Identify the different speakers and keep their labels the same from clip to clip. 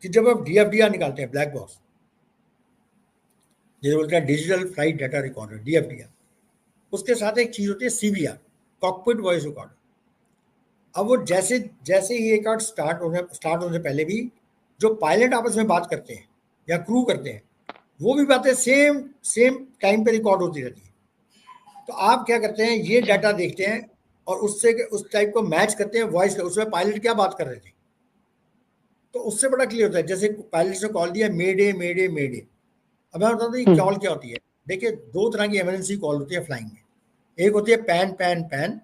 Speaker 1: कि जब आप DFDR निकालते हैं, ब्लैक बॉक्स, जैसे बोलते हैं digital flight data recorder, DFDR, उसके साथ एक चीज होती है CVR, कॉकपिट वॉइस रिकॉर्डर। अब वो जैसे जैसे ही एक आर्ट स्टार्ट होने से पहले भी जो पायलट आपस में बात करते हैं या क्रू करते हैं, वो भी बातें सेम सेम टाइम पे रिकॉर्ड होती रहती है। तो आप क्या करते हैं, ये डाटा देखते हैं और उससे उस टाइप को मैच करते हैं वॉइस का, उसमें पायलट क्या बात कर रहे थे, तो उससे बड़ा क्लियर होता है। जैसे पायलट ने कॉल दिया मेडे मेडे मेडे, अब मैं बताता हूँ ये कॉल क्या होती है। देखिए, दो तरह की इमरजेंसी कॉल होती है फ्लाइंग में, एक होती है पैन पैन पैन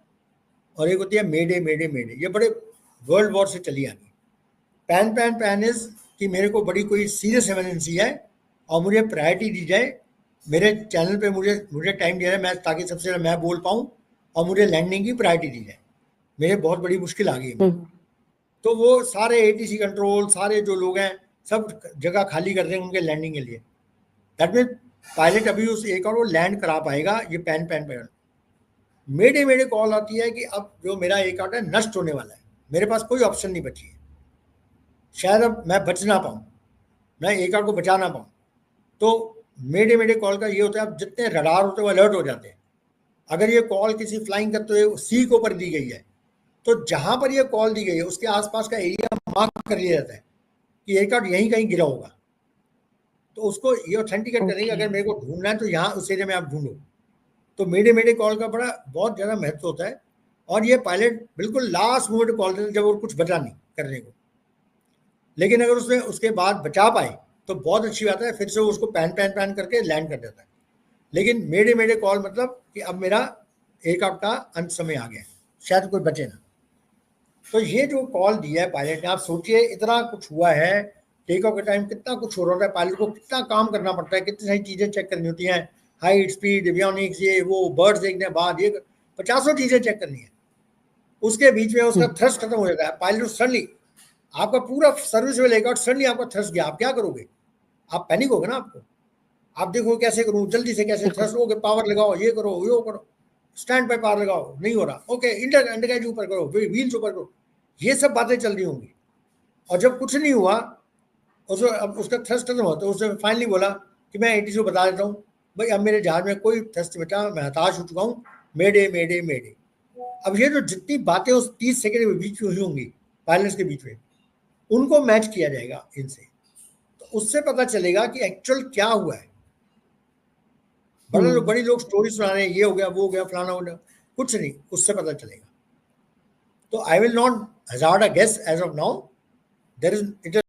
Speaker 1: और एक होती है मेडे मेडे मेडे। ये बड़े वर्ल्ड वॉर से चली आनी। पैन पैन पैन इज कि मेरे को बड़ी कोई सीरियस इमरजेंसी है और मुझे प्रायोरिटी दी जाए, मेरे चैनल पे मुझे मुझे टाइम दिया जाए, मैं ताकि सबसे पहले मैं बोल पाऊँ और मुझे लैंडिंग की प्रायोरिटी दी जाए, मेरे बहुत बड़ी मुश्किल आ गई है। तो वो सारे ATC कंट्रोल, सारे जो लोग हैं, सब जगह खाली कर देंगे उनके लैंडिंग के लिए। दैट मीन पायलट अभी उस एक और वो लैंड करा पाएगा। ये पैन पैन पैन मेडे मेडे कॉल आती है कि अब जो मेरा एक आउट है नष्ट होने वाला है, मेरे पास कोई ऑप्शन नहीं बची है, शायद अब मैं बच ना पाऊँ, मैं एक आउट को बचा ना पाऊँ। तो मेडे मेडे कॉल का ये होता है, अब जितने रडार होते हैं वो अलर्ट हो जाते हैं। अगर ये कॉल किसी फ्लाइंग करते हुए सी के ऊपर दी गई है, तो जहां पर ये कॉल दी गई है उसके आसपास का एरिया मार्क कर लिया जाता है कि एक आउट यहीं कहीं गिरा होगा। तो उसको ये ऑथेंटिकेट करेंगे, अगर मेरे को ढूंढना है तो यहाँ उस एरिया में आप ढूंढो। तो मेडे मेडे कॉल का बहुत ज़्यादा महत्व होता है। और ये पायलट बिल्कुल लास्ट मोमेंट कॉल देते जब वो कुछ बचा नहीं करने को, लेकिन अगर उसमें उसके बाद बचा पाए तो बहुत अच्छी बात है, फिर से उसको पैन पैन पैन करके लैंड कर देता है। लेकिन मेडे मेडे कॉल मतलब कि अब मेरा एक आउट का अंत समय आ गया, शायद कोई बचे ना। तो ये जो कॉल दिया है पायलट ने, आप सोचिए इतना कुछ हुआ है टेक ऑफ के टाइम, कितना कुछ हो रहा है, पायलट को कितना काम करना पड़ता है, कितनी सारी चीज़ें चेक करनी होती हैं, हाइट, स्पीड, एवियोनिक्स, ये वो, बर्ड्स देखने के बाद ये 50 चीज़ें चेक करनी है। उसके बीच में उसका थ्रस्ट खत्म हो जाता है, पायलट सडनली आपका पूरा सर्विस में लेगा और सडनली आपका थ्रस्ट गया, आप क्या करोगे? आप पैनिक होगे ना आपको, आप देखो कैसे करूँ, जल्दी से कैसे थ्रस्ट हो, पावर लगाओ, ये करो, यो करो, स्टैंड पे पावर लगाओ, नहीं हो रहा, ओके इंडर ऊपर करो, व्हील्स ऊपर करो, ये सब बातें चल रही होंगी। और जब कुछ नहीं हुआ, उसको अब उसका थ्रस्ट खत्म हुआ, तो उसने फाइनली बोला कि मैं ATC को बता देता हूँ, भाई अब मेरे जहाज में कोई थ्रस्ट बचा, मैं हताश हो चुका हूँ, मेडे मेडे मेडे। अब ये जो जितनी बातें उस 30 सेकंड के बीच में हुई होंगी पायलट्स के बीच में, उनको मैच किया जाएगा इनसे, तो उससे पता चलेगा कि एक्चुअल क्या हुआ है। बड़े लोग स्टोरी सुना रहे हैं, ये हो गया, वो हो गया, फलाना हो गया, कुछ नहीं, उससे पता चलेगा। तो I will not hazard a guess as of now, there is it